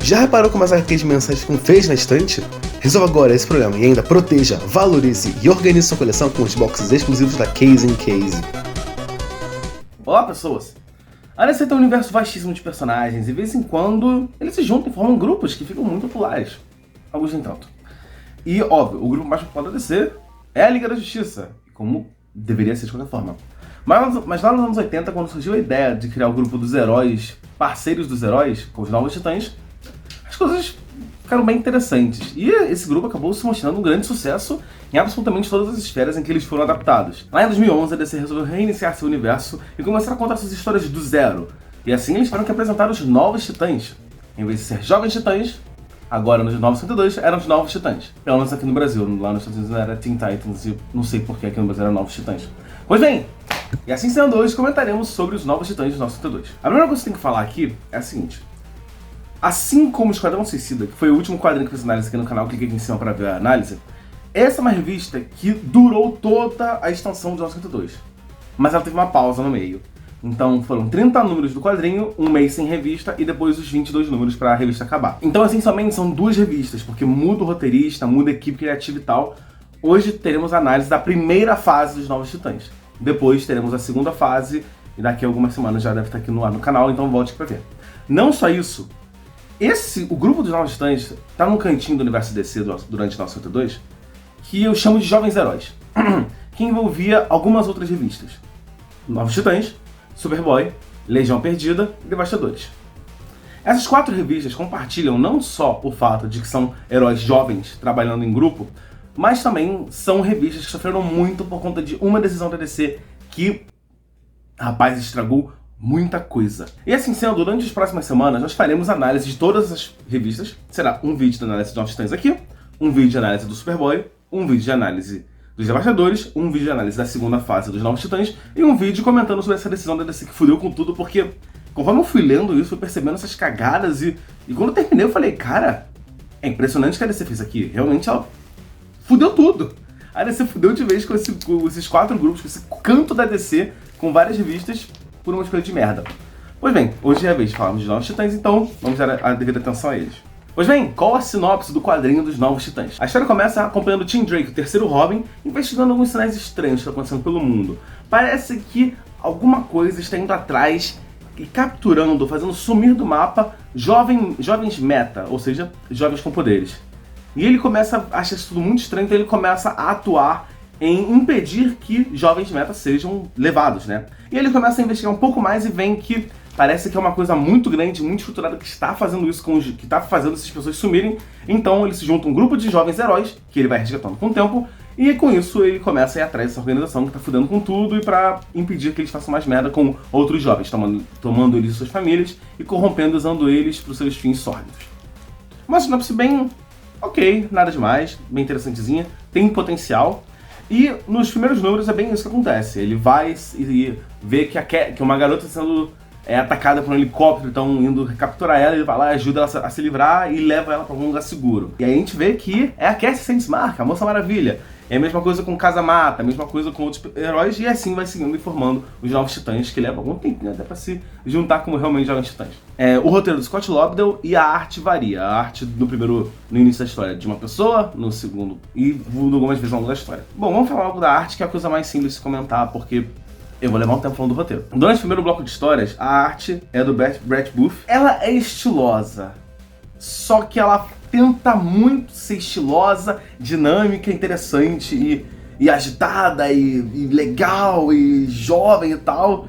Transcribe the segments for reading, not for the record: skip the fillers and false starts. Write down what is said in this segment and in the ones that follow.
Já reparou como as HQs mensais ficam feias na estante? Resolva agora esse problema e ainda proteja, valorize e organize sua coleção com os boxes exclusivos da Case in Case. Olá pessoas! A DC tem um universo vastíssimo de personagens e de vez em quando eles se juntam e formam grupos que ficam muito populares. Alguns nem tanto. E óbvio, o grupo mais popular da DC é a Liga da Justiça, como deveria ser de qualquer forma. Mas lá nos anos 80, quando surgiu a ideia de criar o grupo dos heróis, parceiros dos heróis, com os Novos Titãs, as coisas ficaram bem interessantes. E esse grupo acabou se mostrando um grande sucesso em absolutamente todas as esferas em que eles foram adaptados. Lá em 2011, a DC resolveu reiniciar seu universo e começar a contar suas histórias do zero. E assim eles tiveram que apresentar os Novos Titãs. Em vez de ser Jovens Titãs, agora nos 902 eram os Novos Titãs. Pelo menos aqui no Brasil, lá nos Estados Unidos era Teen Titans e não sei porque aqui no Brasil eram Novos Titãs. Pois bem, e assim sendo, hoje comentaremos sobre os Novos Titãs dos 902. A primeira coisa que você tem que falar aqui é a seguinte. Assim como o Esquadrão Suicida, que foi o último quadrinho que eu fiz análise aqui no canal, clique aqui em cima para ver a análise, essa é uma revista que durou toda a extensão dos 902. Mas ela teve uma pausa no meio. Então foram 30 números do quadrinho, um mês sem revista e depois os 22 números para a revista acabar. Então essencialmente são duas revistas, porque muda o roteirista, muda a equipe criativa e tal. Hoje teremos a análise da primeira fase dos Novos Titãs. Depois teremos a segunda fase e daqui a algumas semanas já deve estar aqui no ar no canal, então volte para ver. Não só isso, o grupo dos Novos Titãs tá num cantinho do universo DC durante 902 que eu chamo de Jovens Heróis, que envolvia algumas outras revistas. Novos Titãs, Superboy, Legião Perdida e Devastadores. Essas quatro revistas compartilham não só o fato de que são heróis jovens trabalhando em grupo, mas também são revistas que sofreram muito por conta de uma decisão da DC que, rapaz, estragou muita coisa. E assim sendo, durante as próximas semanas nós faremos análise de todas as revistas. Será um vídeo de análise de Novos Titãs aqui, um vídeo de análise do Superboy, um vídeo de análise dos Devastadores, um vídeo de análise da segunda fase dos Novos Titãs e um vídeo comentando sobre essa decisão da DC que fudeu com tudo, porque conforme eu fui lendo isso, fui percebendo essas cagadas e quando eu terminei eu falei, cara, é impressionante o que a DC fez aqui. Realmente ela fudeu tudo. A DC fudeu de vez com esses quatro grupos, com esse canto da DC, com várias revistas, por uma escolha de merda. Pois bem, hoje é a vez de falarmos de Novos Titãs, então vamos dar a devida atenção a eles. Pois bem, qual a sinopse do quadrinho dos Novos Titãs? A história começa acompanhando Tim Drake, o terceiro Robin, investigando alguns sinais estranhos que estão acontecendo pelo mundo. Parece que alguma coisa está indo atrás e capturando, fazendo sumir do mapa jovens meta, ou seja, jovens com poderes. E ele começa a achar isso tudo muito estranho, então ele começa a atuar em impedir que jovens meta sejam levados, né? E ele começa a investigar um pouco mais e vê que parece que é uma coisa muito grande, muito estruturada que está fazendo isso, que está fazendo essas pessoas sumirem. Então ele se junta a um grupo de jovens heróis, que ele vai resgatando com o tempo, e com isso ele começa a ir atrás dessa organização que está fudendo com tudo e para impedir que eles façam mais merda com outros jovens, tomando eles e suas famílias e corrompendo, usando eles para os seus fins sórdidos. Uma sinopse bem ok, nada demais, bem interessantezinha, tem potencial. E nos primeiros números é bem isso que acontece. Ele vai e vê que uma garota sendo atacada por um helicóptero, estão indo capturar ela, ele vai lá, ajuda ela a se livrar e leva ela para algum lugar seguro. E aí a gente vê que é a Cassie Sandsmark, a Moça Maravilha. É a mesma coisa com Casamata, a mesma coisa com outros heróis, e assim vai seguindo e formando os Novos Titãs, que leva algum tempinho até pra se juntar como realmente Jovens Titãs. O roteiro do Scott Lobdell e a arte varia. A arte no início da história de uma pessoa, no segundo, e algumas vezes ao longo da história. Bom, vamos falar algo da arte, que é a coisa mais simples de se comentar, porque eu vou levar um tempo falando do roteiro. Durante o primeiro bloco de histórias, a arte é do Brett Booth. Ela é estilosa, só que ela tenta muito ser estilosa, dinâmica, interessante e agitada e legal e jovem e tal.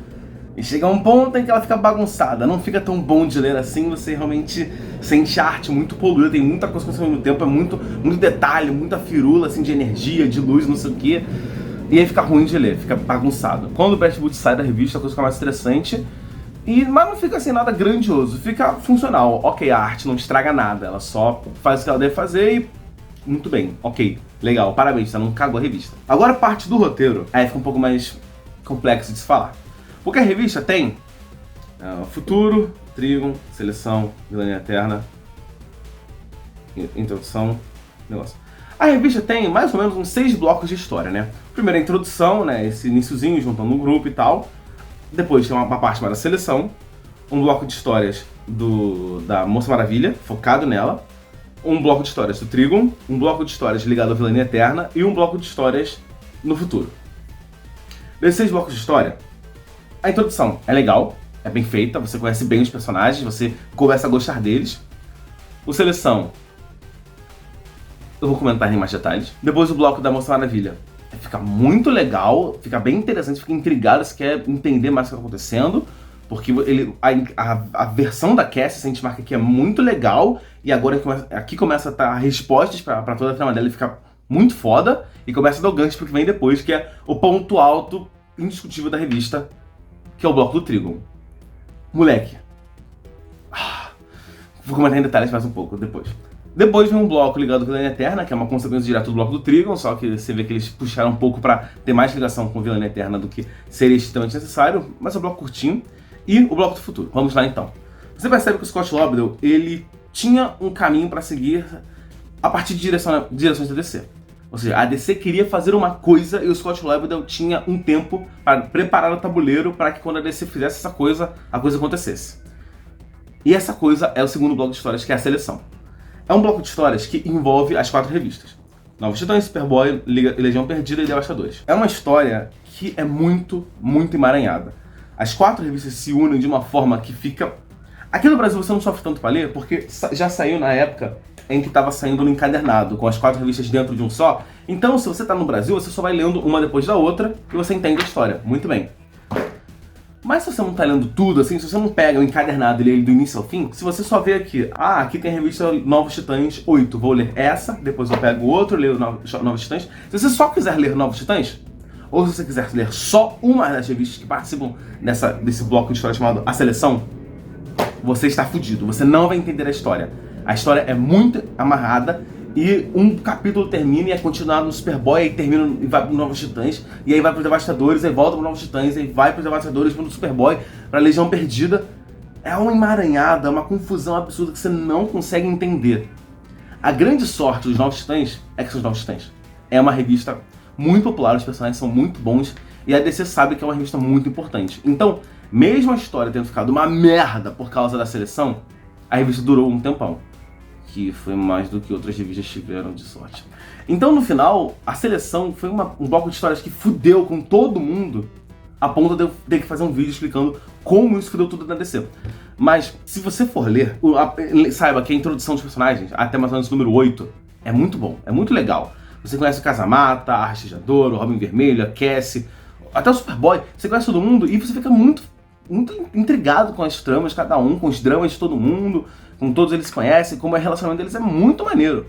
E chega a um ponto em que ela fica bagunçada, não fica tão bom de ler assim, você realmente sente a arte muito poluída, tem muita coisa acontecendo ao mesmo tempo, é muito detalhe, muita firula assim, de energia, de luz, não sei o quê. E aí fica ruim de ler, fica bagunçado. Quando o Brett Booth sai da revista, a coisa fica mais estressante. Mas não fica assim nada grandioso, fica funcional. Ok, a arte não estraga nada, ela só faz o que ela deve fazer e muito bem, ok, legal, parabéns, você não cagou a revista. Agora a parte do roteiro, aí fica um pouco mais complexo de se falar. Porque a revista tem futuro, Trigon, seleção, vilania eterna, introdução, negócio. A revista tem mais ou menos uns 6 blocos de história, né? Primeiro a introdução, né, esse iniciozinho juntando um grupo e tal. Depois tem uma parte chamada seleção, um bloco de histórias da Moça Maravilha, focado nela, um bloco de histórias do Trigon, um bloco de histórias ligado à Vilania Eterna e um bloco de histórias no futuro. Desses 6 blocos de história, a introdução é legal, é bem feita, você conhece bem os personagens, você começa a gostar deles. O Seleção, eu vou comentar em mais detalhes. Depois o bloco da Moça Maravilha, fica muito legal, fica bem interessante, fica intrigado, você quer entender mais o que está acontecendo, porque a versão da Cassie, a gente marca aqui, é muito legal, e agora aqui começa a estar respostas para toda a trama dela e fica muito foda, e começa a dar o gancho pro que vem depois, que é o ponto alto, indiscutível da revista, que é o bloco do Trigon. Moleque. Vou comentar em detalhes mais um pouco depois. Depois vem um bloco ligado à Vilania Eterna, que é uma consequência direta do bloco do Trigon, só que você vê que eles puxaram um pouco pra ter mais ligação com a Vilania Eterna do que seria extremamente necessário, mas é um bloco curtinho. E o bloco do futuro. Vamos lá então. Você percebe que o Scott Lobdell, ele tinha um caminho para seguir a partir de direções da DC. Ou seja, a DC queria fazer uma coisa e o Scott Lobdell tinha um tempo para preparar o tabuleiro para que quando a DC fizesse essa coisa, a coisa acontecesse. E essa coisa é o segundo bloco de histórias, que é a Seleção. É um bloco de histórias que envolve as 4 revistas. Novos Titãs, Superboy, Legião Perdida e Devastadores. É uma história que é muito, muito emaranhada. As 4 revistas se unem de uma forma que fica... Aqui no Brasil você não sofre tanto pra ler, porque já saiu na época em que estava saindo no encadernado, com as 4 revistas dentro de um só. Então, se você tá no Brasil, você só vai lendo uma depois da outra e você entende a história. Muito bem. Mas se você não tá lendo tudo, assim, se você não pega o encadernado e lê ele do início ao fim, se você só vê aqui, aqui tem a revista Novos Titãs 8, vou ler essa, depois eu pego o outro, leio Novos Titãs. Se você só quiser ler Novos Titãs, ou se você quiser ler só uma das revistas que participam desse bloco de história chamado A Seleção, você está fudido, você não vai entender a história. A história é muito amarrada e um capítulo termina e é continuado no Superboy, aí termina e vai para os Novos Titãs, e aí vai para os Devastadores, aí volta para os Novos Titãs, aí vai para os Devastadores, para o Superboy, para a Legião Perdida. É uma emaranhada, é uma confusão absurda que você não consegue entender. A grande sorte dos Novos Titãs é que são os Novos Titãs. É uma revista muito popular, os personagens são muito bons e a DC sabe que é uma revista muito importante. Então, mesmo a história tendo ficado uma merda por causa da Seleção, a revista durou um tempão, que foi mais do que outras revistas tiveram de sorte. Então, no final, a Seleção foi um bloco de histórias que fudeu com todo mundo, a ponto de eu ter que fazer um vídeo explicando como isso fudeu tudo na DC. Mas, se você for ler, saiba que a introdução dos personagens, até mais ou menos o número 8, é muito bom, é muito legal. Você conhece o Casamata, a Rastejador, o Robin Vermelho, a Cassie, até o Superboy. Você conhece todo mundo e você fica muito intrigado com as tramas de cada um, com os dramas de todo mundo, com todos eles se conhecem, como o relacionamento deles é muito maneiro.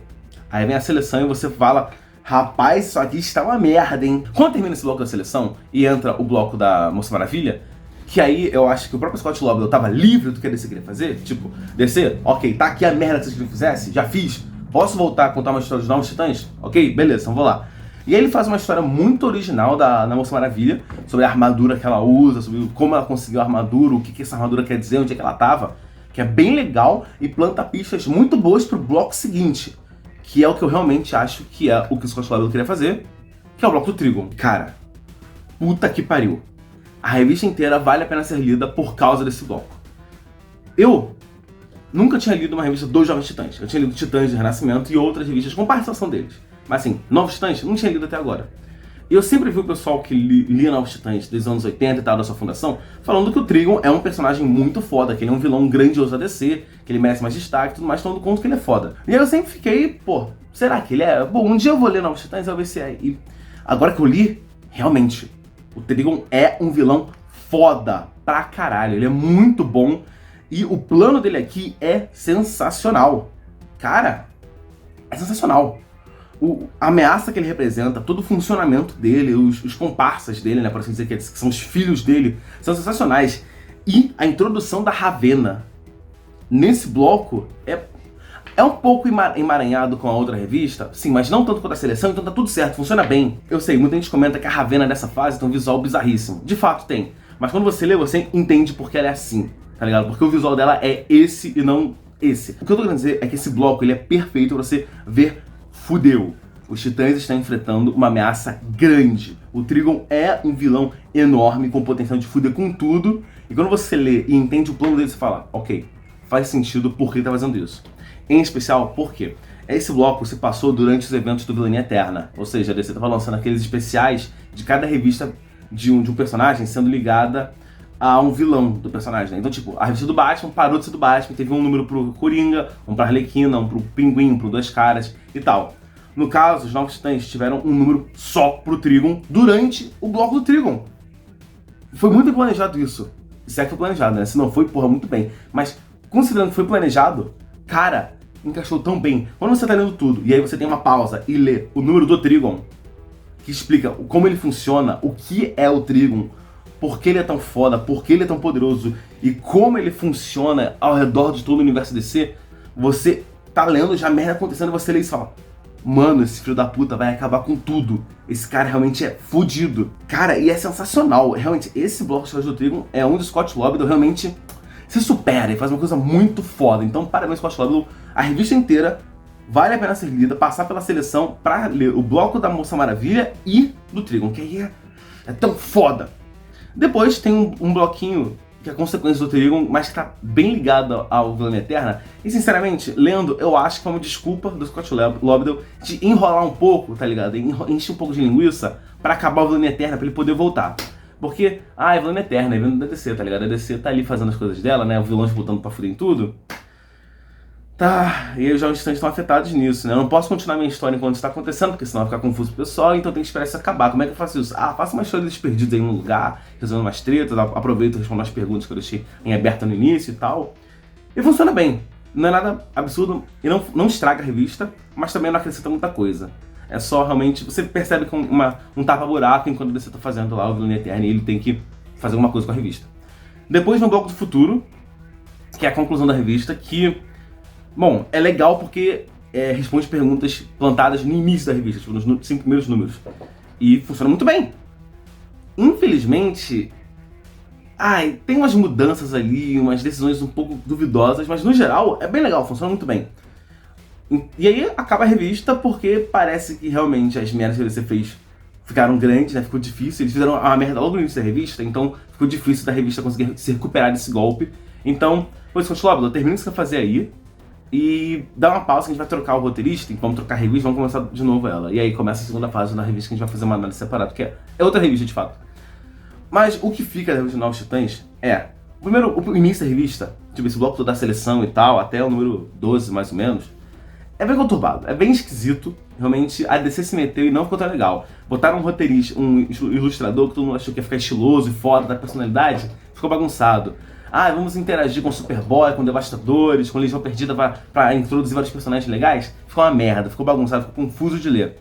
Aí vem a Seleção e você fala, rapaz, isso aqui está uma merda, hein? Quando termina esse bloco da Seleção e entra o bloco da Moça Maravilha, que aí eu acho que o próprio Scott Lobdell tava livre do que a DC queria fazer, tipo, DC, ok, tá aqui a merda que vocês queriam que fizesse, já fiz. Posso voltar a contar uma história dos Novos Titãs? Ok, beleza, então vou lá. E aí ele faz uma história muito original da Moça Maravilha, sobre a armadura que ela usa, sobre como ela conseguiu a armadura, o que essa armadura quer dizer, onde é que ela tava, que é bem legal e planta pistas muito boas pro bloco seguinte, que é o que eu realmente acho que é o que o Scott Lobdell queria fazer, que é o bloco do Trigon. Cara, puta que pariu. A revista inteira vale a pena ser lida por causa desse bloco. Eu nunca tinha lido uma revista dos Novos Titãs. Eu tinha lido Titãs de Renascimento e outras revistas com participação deles. Mas assim, Novos Titãs não tinha lido até agora. E eu sempre vi o pessoal que lia Novos Titãs dos anos 80 e tal, da sua fundação, falando que o Trigon é um personagem muito foda, que ele é um vilão grandioso da DC, que ele merece mais destaque e tudo mais, todo conto que ele é foda. E aí eu sempre fiquei, pô, será que ele é? Bom, um dia eu vou ler Novos Titãs e eu ver se é. E agora que eu li, realmente, o Trigon é um vilão foda pra caralho. Ele é muito bom e o plano dele aqui é sensacional. Cara, é sensacional. A ameaça que ele representa, todo o funcionamento dele, os comparsas dele, né, por assim dizer, que são os filhos dele, são sensacionais. E a introdução da Ravenna nesse bloco é um pouco emaranhado com a outra revista, sim, mas não tanto quanto a Seleção, então tá tudo certo, funciona bem. Eu sei, muita gente comenta que a Ravenna dessa fase tem um visual bizarríssimo. De fato tem, mas quando você lê, você entende porque ela é assim, tá ligado? Porque o visual dela é esse e não esse. O que eu tô querendo dizer é que esse bloco ele é perfeito pra você ver. Fudeu. Os Titãs estão enfrentando uma ameaça grande. O Trigon é um vilão enorme, com potencial de fuder com tudo. E quando você lê e entende o plano dele, você fala, ok, faz sentido por que ele tá fazendo isso. Em especial, por quê? Esse bloco se passou durante os eventos do Vilania Eterna, ou seja, a DC estava lançando aqueles especiais de cada revista de um personagem sendo ligada a um vilão do personagem, né? Então, tipo, a revista do Batman parou de ser do Batman, teve um número pro Coringa, um pra Arlequina, um pro Pinguim, um pro Dois Caras e tal. No caso, os Novos Titãs tiveram um número só pro Trigon durante o bloco do Trigon. Foi muito planejado isso. Se é que foi planejado, né? Se não foi, porra, muito bem. Mas, considerando que foi planejado, cara, encaixou tão bem. Quando você tá lendo tudo, e aí você tem uma pausa e lê o número do Trigon, que explica como ele funciona, o que é o Trigon, por que ele é tão foda, por que ele é tão poderoso e como ele funciona ao redor de todo o universo DC, você tá lendo já merda acontecendo e você lê e fala, mano, esse filho da puta vai acabar com tudo. Esse cara realmente é fudido. Cara, e é sensacional. Realmente, esse bloco de histórias do Trigon é onde o Scott Lobdell realmente se supera e faz uma coisa muito foda. Então, parabéns, Scott Lobdell. A revista inteira vale a pena ser lida, passar pela seleção pra ler o bloco da Moça Maravilha e do Trigon, que aí é tão foda. Depois tem um bloquinho que é consequência do Trigon, mas que tá bem ligado ao Vilania Eterna. E sinceramente, lendo, eu acho que é uma desculpa do Scott Lobdell de enrolar um pouco, tá ligado? Encher um pouco de linguiça pra acabar o Vilania Eterna, pra ele poder voltar. Porque, é Vilania Eterna, é vilão da DC, tá ligado? A DC tá ali fazendo as coisas dela, né? Os vilões voltando pra fuder em tudo. Tá, e aí já os instantes estão afetados nisso, né? Eu não posso continuar minha história enquanto isso tá acontecendo, porque senão vai ficar confuso pro pessoal, então tem que esperar isso acabar. Como é que eu faço isso? Faço uma história dos perdidos aí num lugar, resolvendo umas tretas, aproveito e respondo as perguntas que eu deixei em aberto no início e tal. E funciona bem. Não é nada absurdo e não estraga a revista, mas também não acrescenta muita coisa. É só realmente, você percebe que um tapa-buraco enquanto você tá fazendo lá o Vilania Eterna e ele tem que fazer alguma coisa com a revista. Depois vem o bloco do futuro, que é a conclusão da revista, que bom, é legal porque responde perguntas plantadas no início da revista, tipo, nos 5 primeiros números. E funciona muito bem. Infelizmente, tem umas mudanças ali, umas decisões um pouco duvidosas, mas no geral é bem legal, funciona muito bem. E aí acaba a revista porque parece que realmente as merdas que você fez ficaram grandes, né? Ficou difícil. Eles fizeram uma merda logo no início da revista, então ficou difícil da revista conseguir se recuperar desse golpe. Então, pois, Lobdell, termina o que você vai fazer aí. E dá uma pausa que a gente vai trocar o roteirista, vamos trocar a revista, vamos começar de novo ela. E aí começa a segunda fase da revista que a gente vai fazer uma análise separada, que é outra revista de fato. Mas o que fica da revista Novos Titãs primeiro, o início da revista, tipo esse bloco da seleção e tal, até o número 12 mais ou menos, é bem conturbado, é bem esquisito. Realmente a DC se meteu e não ficou tão legal. Botaram um roteirista, um ilustrador que todo mundo achou que ia ficar estiloso e foda da personalidade, ficou bagunçado. Vamos interagir com o Superboy, com Devastadores, com Legião Perdida pra introduzir vários personagens legais. Ficou uma merda, ficou bagunçado, ficou confuso de ler.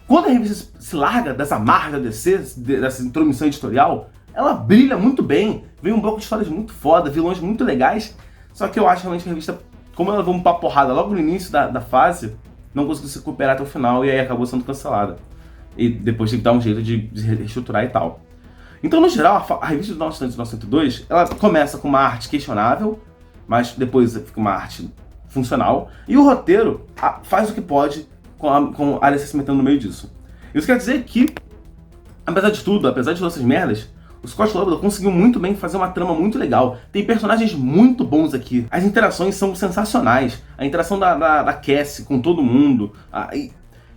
Quando a revista se larga dessa marca da DC, dessa intromissão editorial, ela brilha muito bem. Vem um bloco de histórias muito foda, vilões muito legais. Só que eu acho realmente que a revista, como ela levou uma porrada logo no início da fase, não conseguiu se recuperar até o final e aí acabou sendo cancelada. E depois tem que dar um jeito de reestruturar e tal. Então, no geral, a revista do Novos Titãs 1902, ela começa com uma arte questionável, mas depois fica uma arte funcional, e o roteiro faz o que pode com a DC se metendo no meio disso. Isso quer dizer que, apesar de tudo, apesar de todas essas merdas, o Scott Lobdell conseguiu muito bem fazer uma trama muito legal. Tem personagens muito bons aqui. As interações são sensacionais. A interação da Cassie com todo mundo.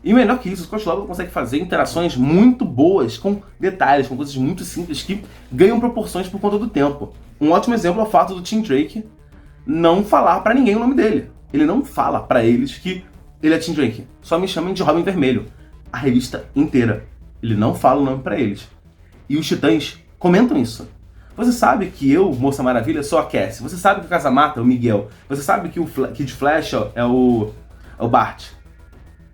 E melhor que isso, o Scott Lobdell consegue fazer interações muito boas, com detalhes, com coisas muito simples que ganham proporções por conta do tempo. Um ótimo exemplo é o fato do Tim Drake não falar pra ninguém o nome dele. Ele não fala pra eles que ele é Tim Drake. Só me chamem de Robin Vermelho. A revista inteira. Ele não fala o nome pra eles. E os Titãs comentam isso. Você sabe que eu, Moça Maravilha, sou a Cassie. Você sabe que o Casamata é o Miguel. Você sabe que o Kid Flash é o Bart.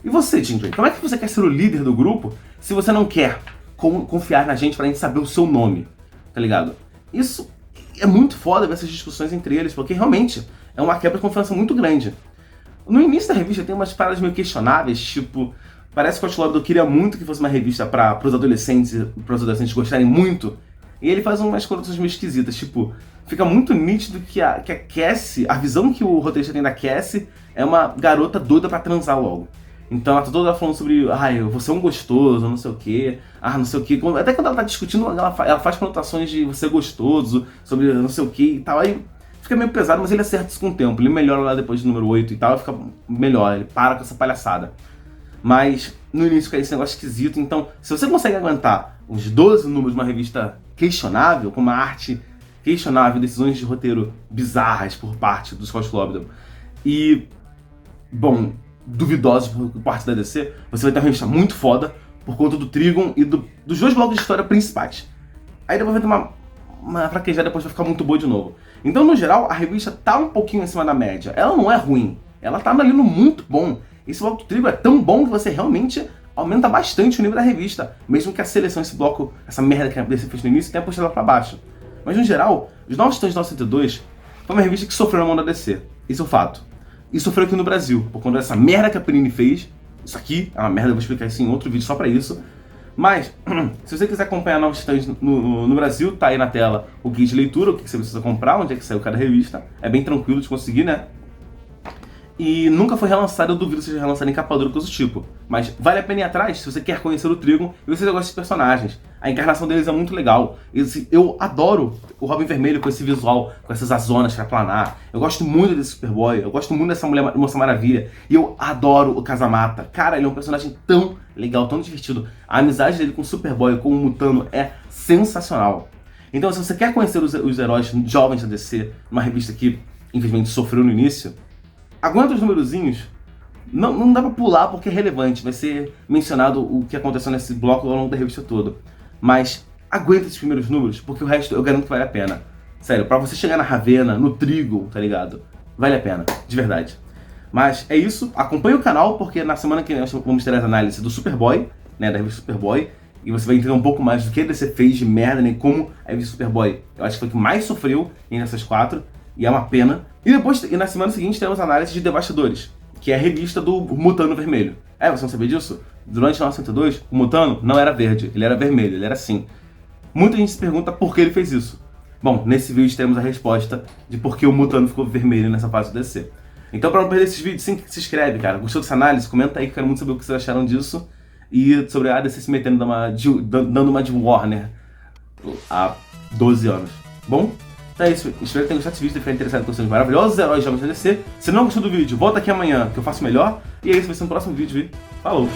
E você, Tim Drake, como é que você quer ser o líder do grupo se você não quer confiar na gente pra gente saber o seu nome? Tá ligado? Isso é muito foda ver essas discussões entre eles, porque realmente é uma quebra de confiança muito grande. No início da revista tem umas paradas meio questionáveis, tipo, parece que o Scott Lobdell queria muito que fosse uma revista para os adolescentes gostarem muito, e ele faz umas colocações meio esquisitas, tipo, fica muito nítido que a Cassie, a visão que o roteirista tem da Cassie é uma garota doida pra transar logo. Então ela tá toda falando sobre, você é um gostoso, não sei o quê, não sei o quê. Até quando ela tá discutindo, ela faz conotações de você é gostoso, sobre não sei o quê e tal. Aí fica meio pesado, mas ele acerta isso com o tempo. Ele melhora lá depois do número 8 e tal, fica melhor, ele para com essa palhaçada. Mas no início fica esse negócio esquisito, então se você consegue aguentar os 12 números de uma revista questionável, com uma arte questionável, decisões de roteiro bizarras por parte do Scott Lobdell e, bom, duvidosos por parte da DC, você vai ter uma revista muito foda por conta do Trigon e dos dois blocos de história principais. Aí depois vai ter uma fraquejada, depois vai ficar muito boa de novo. Então, no geral, a revista tá um pouquinho acima da média. Ela não é ruim, ela tá ali no muito bom. Esse bloco do Trigon é tão bom que você realmente aumenta bastante o nível da revista, mesmo que a seleção, esse bloco, essa merda que a DC fez no início, tenha puxado ela pra baixo. Mas, no geral, os Novos Titãs de 902 foi uma revista que sofreu na mão da DC. Isso é o fato. E sofreu aqui no Brasil, por conta dessa merda que a Panini fez. Isso aqui é uma merda, eu vou explicar isso em outro vídeo só pra isso. Mas, se você quiser acompanhar Novos Titãs no Brasil, tá aí na tela o guia de leitura, o que você precisa comprar, onde é que saiu cada revista. É bem tranquilo de conseguir, né? E nunca foi relançado, eu duvido que seja relançado em capa dura, coisa do tipo. Mas vale a pena ir atrás se você quer conhecer o Trigon e você gosta desses personagens. A encarnação deles é muito legal. Eu adoro o Robin Vermelho com esse visual, com essas azonas pra planar. Eu gosto muito desse Superboy, eu gosto muito dessa Moça Maravilha. E eu adoro o Casamata. Cara, ele é um personagem tão legal, tão divertido. A amizade dele com o Superboy, com o Mutano, é sensacional. Então, se você quer conhecer os heróis jovens da DC, uma revista que, infelizmente, sofreu no início, aguenta os numerozinhos, não dá pra pular porque é relevante, vai ser mencionado o que aconteceu nesse bloco ao longo da revista toda. Mas aguenta esses primeiros números, porque o resto eu garanto que vale a pena. Sério, pra você chegar na Ravena, no Trigon, tá ligado? Vale a pena, de verdade. Mas é isso, acompanhe o canal, porque na semana que vem nós vamos ter as análises do Superboy, né, da revista Superboy, e você vai entender um pouco mais do que a DC fez de merda, né, como a revista Superboy, eu acho que foi o que mais sofreu entre essas 4, e é uma pena. E na semana seguinte temos análises de Devastadores, que é a revista do Mutano Vermelho. Você não sabia disso? Durante o 902, o Mutano não era verde, ele era vermelho, ele era assim. Muita gente se pergunta por que ele fez isso. Bom, nesse vídeo temos a resposta de por que o Mutano ficou vermelho nessa fase do DC. Então, para não perder esses vídeos, se inscreve, cara. Gostou dessa análise? Comenta aí que eu quero muito saber o que vocês acharam disso. E sobre a DC se metendo dando uma de Warner há 12 anos. Bom? Então é isso, espero que tenham gostado desse vídeo e ficar interessado em questões maravilhosos heróis jogos da DC. Se não gostou do vídeo, volta aqui amanhã que eu faço melhor. E é isso, vai ser no próximo vídeo. Falou!